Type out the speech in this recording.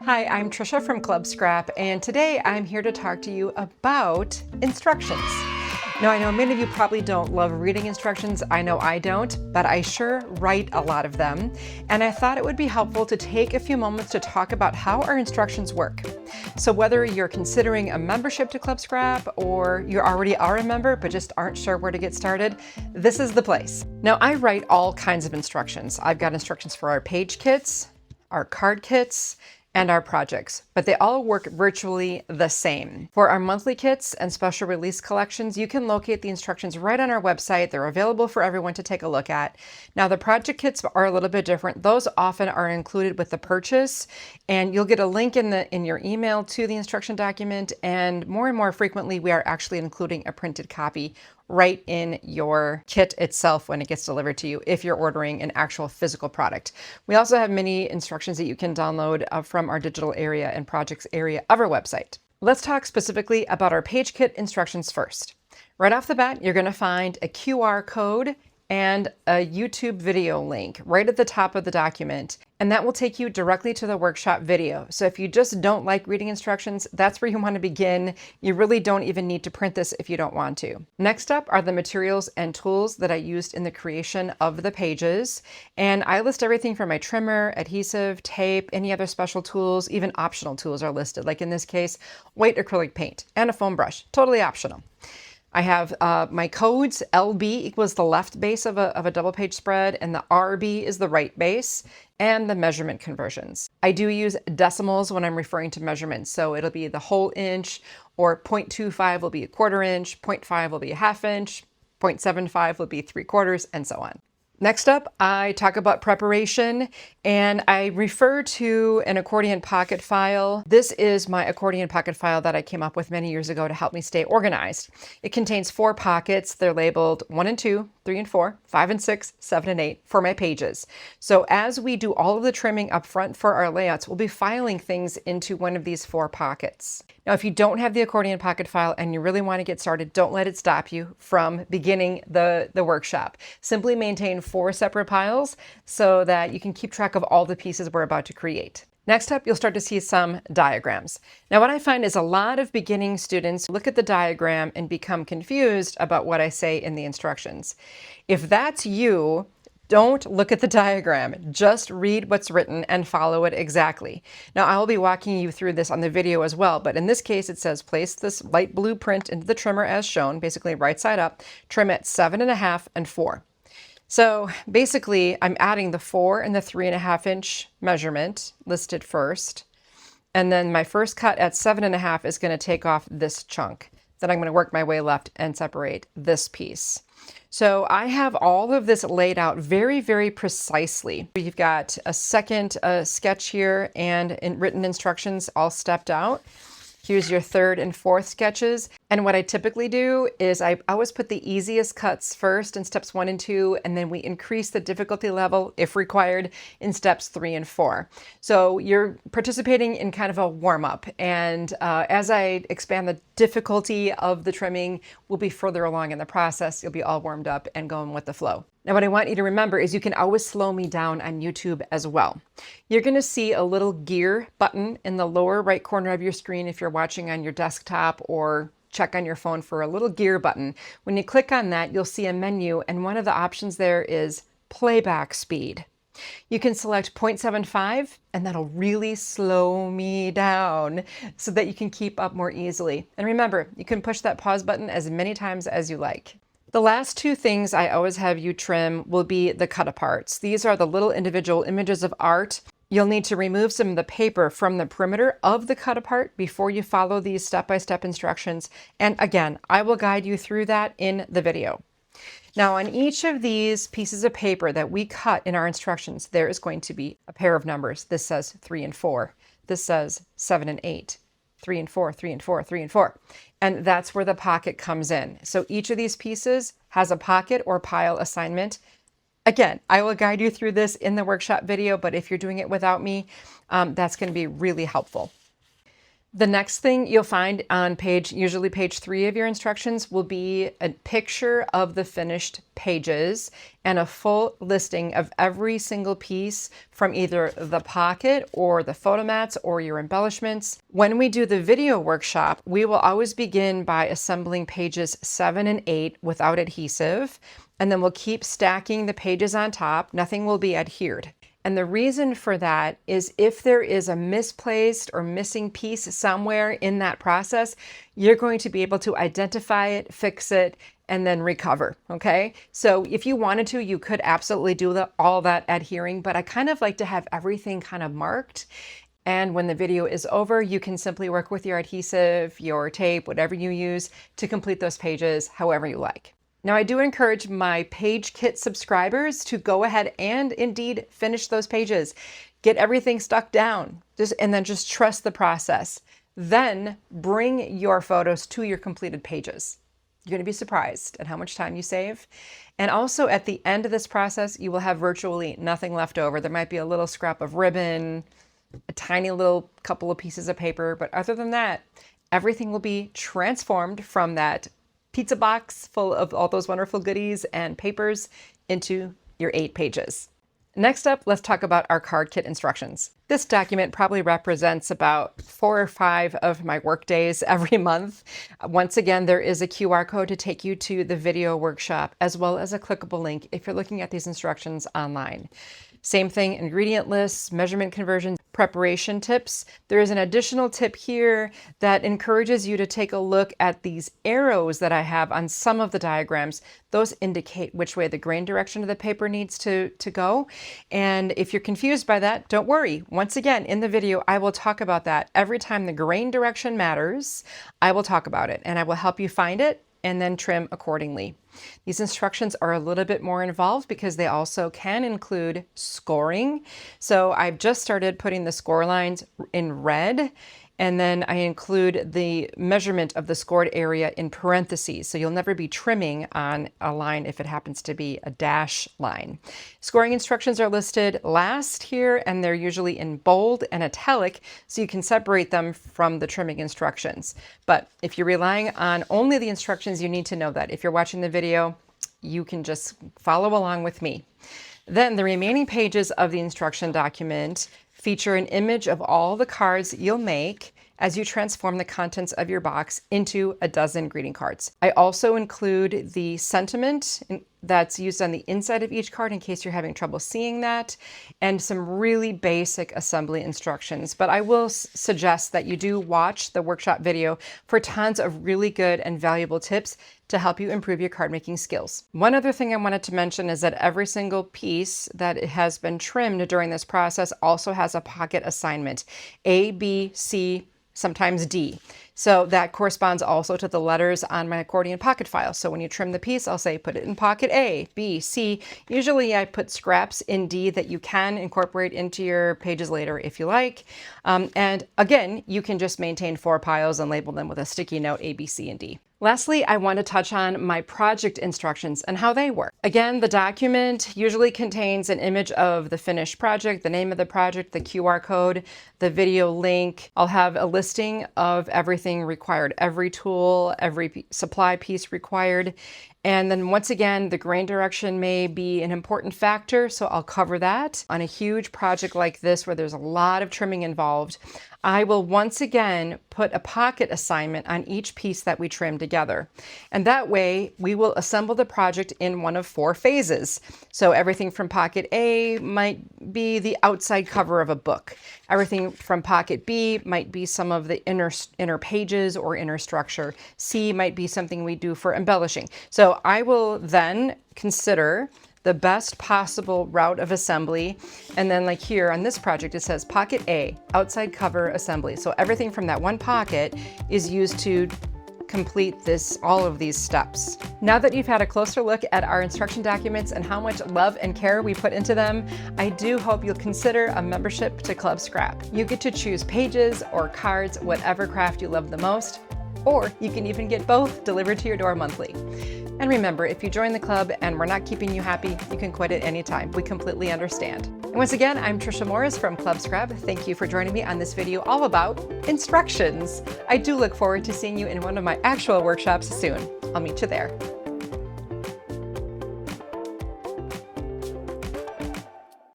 Hi, I'm Trisha from Club Scrap, and today I'm here to talk to you about instructions. Now, I know many of you probably don't love reading instructions. I know I don't, but I sure write a lot of them. And I thought it would be helpful to take a few moments to talk about how our instructions work. So whether you're considering a membership to Club Scrap or you already are a member but just aren't sure where to get started, this is the place. Now, I write all kinds of instructions. I've got instructions for our page kits, our card kits, and our projects, but they all work virtually the same. For our monthly kits and special release collections, you can locate the instructions right on our website. They're available for everyone to take a look at. Now, the project kits are a little bit different. Those often are included with the purchase, and you'll get a link in your email to the instruction document, and more frequently, we are actually including a printed copy right in your kit itself when it gets delivered to you if you're ordering an actual physical product. We also have many instructions that you can download from our digital area and projects area of our website. Let's talk specifically about our page kit instructions first. Right off the bat, you're going to find a QR code and a YouTube video link right at the top of the document, and that will take you directly to the workshop video. So if you just don't like reading instructions, that's where you want to begin. You really don't even need to print this if you don't want to. Next up are the materials and tools that I used in the creation of the pages, and I list everything from my trimmer, adhesive, tape, any other special tools, even optional tools are listed, like in this case, white acrylic paint and a foam brush, totally optional. I have my codes. LB equals the left base of a double page spread, and the RB is the right base, and the measurement conversions. I do use decimals when I'm referring to measurements, so it'll be the whole inch, or 0.25 will be a quarter inch, 0.5 will be a half inch, 0.75 will be 3/4, and so on. Next up, I talk about preparation, and I refer to an accordion pocket file. This is my accordion pocket file that I came up with many years ago to help me stay organized. It contains 4 pockets. They're labeled 1 and 2, 3 and 4, 5 and 6, 7 and 8 for my pages. So as we do all of the trimming up front for our layouts, we'll be filing things into one of these 4 pockets. Now, if you don't have the accordion pocket file and you really want to get started, don't let it stop you from beginning the workshop. Simply maintain 4 separate piles so that you can keep track of all the pieces we're about to create. Next up, you'll start to see some diagrams. Now, what I find is a lot of beginning students look at the diagram and become confused about what I say in the instructions. If that's you, don't look at the diagram, just read what's written and follow it exactly. Now, I will be walking you through this on the video as well, but in this case, it says place this light blue print into the trimmer as shown, basically right side up, trim at 7.5 and 4. So basically, I'm adding the 4 and the 3.5 inch measurement listed first, and then my first cut at 7.5 is going to take off this chunk. Then I'm going to work my way left and separate this piece. So I have all of this laid out very precisely. You've got a second sketch here and written instructions all stepped out. Here's your 3rd and 4th sketches. And what I typically do is I always put the easiest cuts first in steps 1 and 2, and then we increase the difficulty level, if required, in steps 3 and 4. So you're participating in kind of a warm-up. And as I expand the difficulty of the trimming, we'll be further along in the process. You'll be all warmed up and going with the flow. Now, what I want you to remember is you can always slow me down on YouTube as well. You're going to see a little gear button in the lower right corner of your screen if you're watching on your desktop, or check on your phone for a little gear button. When you click on that, you'll see a menu, and one of the options there is playback speed. You can select 0.75, and that'll really slow me down so that you can keep up more easily. And remember, you can push that pause button as many times as you like. The last 2 things I always have you trim will be the cut-aparts. These are the little individual images of art. You'll need to remove some of the paper from the perimeter of the cut-apart before you follow these step-by-step instructions. And again, I will guide you through that in the video. Now, on each of these pieces of paper that we cut in our instructions, there is going to be a pair of numbers. This says 3 and 4. This says 7 and 8. 3 and 4, 3 and 4, 3 and 4. And that's where the pocket comes in. So each of these pieces has a pocket or pile assignment. Again, I will guide you through this in the workshop video, but if you're doing it without me, that's going to be really helpful. The next thing you'll find on usually page 3 of your instructions will be a picture of the finished pages and a full listing of every single piece from either the pocket or the photo mats or your embellishments. When we do the video workshop, we will always begin by assembling pages 7 and 8 without adhesive, and then we'll keep stacking the pages on top. Nothing will be adhered. And the reason for that is if there is a misplaced or missing piece somewhere in that process, you're going to be able to identify it, fix it, and then recover, okay? So if you wanted to, you could absolutely do all that adhering, but I kind of like to have everything kind of marked. And when the video is over, you can simply work with your adhesive, your tape, whatever you use to complete those pages however you like. Now, I do encourage my Page Kit subscribers to go ahead and indeed finish those pages. Get everything stuck down, and then just trust the process. Then bring your photos to your completed pages. You're going to be surprised at how much time you save. And also at the end of this process, you will have virtually nothing left over. There might be a little scrap of ribbon, a tiny little couple of pieces of paper, but other than that, everything will be transformed from that pizza box full of all those wonderful goodies and papers into your 8 pages. Next up, let's talk about our card kit instructions. This document probably represents about 4 or 5 of my work days every month. Once again, there is a QR code to take you to the video workshop, as well as a clickable link if you're looking at these instructions online. Same thing, ingredient lists, measurement conversions, preparation tips. There is an additional tip here that encourages you to take a look at these arrows that I have on some of the diagrams. Those indicate which way the grain direction of the paper needs to go. And if you're confused by that, don't worry. Once again, in the video, I will talk about that. Every time the grain direction matters, I will talk about it and I will help you find it and then trim accordingly. These instructions are a little bit more involved because they also can include scoring. So I've just started putting the score lines in red, and then I include the measurement of the scored area in parentheses. So you'll never be trimming on a line if it happens to be a dash line. Scoring instructions are listed last here, and they're usually in bold and italic, so you can separate them from the trimming instructions. But if you're relying on only the instructions, you need to know that. If you're watching the video, you can just follow along with me. Then the remaining pages of the instruction document feature an image of all the cards you'll make as you transform the contents of your box into a dozen greeting cards. I also include the sentiment that's used on the inside of each card in case you're having trouble seeing that, and some really basic assembly instructions. But I will suggest that you do watch the workshop video for tons of really good and valuable tips to help you improve your card making skills. One other thing I wanted to mention is that every single piece that has been trimmed during this process also has a pocket assignment, A, B, C, sometimes D. So that corresponds also to the letters on my accordion pocket file. So when you trim the piece, I'll say put it in pocket A, B, C. Usually I put scraps in D that you can incorporate into your pages later if you like. And again, you can just maintain 4 piles and label them with a sticky note A, B, C, and D. Lastly, I want to touch on my project instructions and how they work. Again, the document usually contains an image of the finished project, the name of the project, the QR code, the video link. I'll have a listing of everything required, every tool, every supply piece required. And then once again, the grain direction may be an important factor, so I'll cover that. On a huge project like this where there's a lot of trimming involved, I will once again put a pocket assignment on each piece that we trim together. And that way we will assemble the project in one of 4 phases. So everything from pocket A might be the outside cover of a book. Everything from pocket B might be some of the inner pages or inner structure. C might be something we do for embellishing. So I will then consider the best possible route of assembly. And then like here on this project, it says pocket A, outside cover assembly. So everything from that one pocket is used to complete all of these steps. Now that you've had a closer look at our instruction documents and how much love and care we put into them, I do hope you'll consider a membership to Club Scrap. You get to choose pages or cards, whatever craft you love the most, or you can even get both delivered to your door monthly. And remember, if you join the club and we're not keeping you happy, you can quit at any time. We completely understand. And once again, I'm Trisha Morris from Club Scrap. Thank you for joining me on this video all about instructions. I do look forward to seeing you in one of my actual workshops soon. I'll meet you there.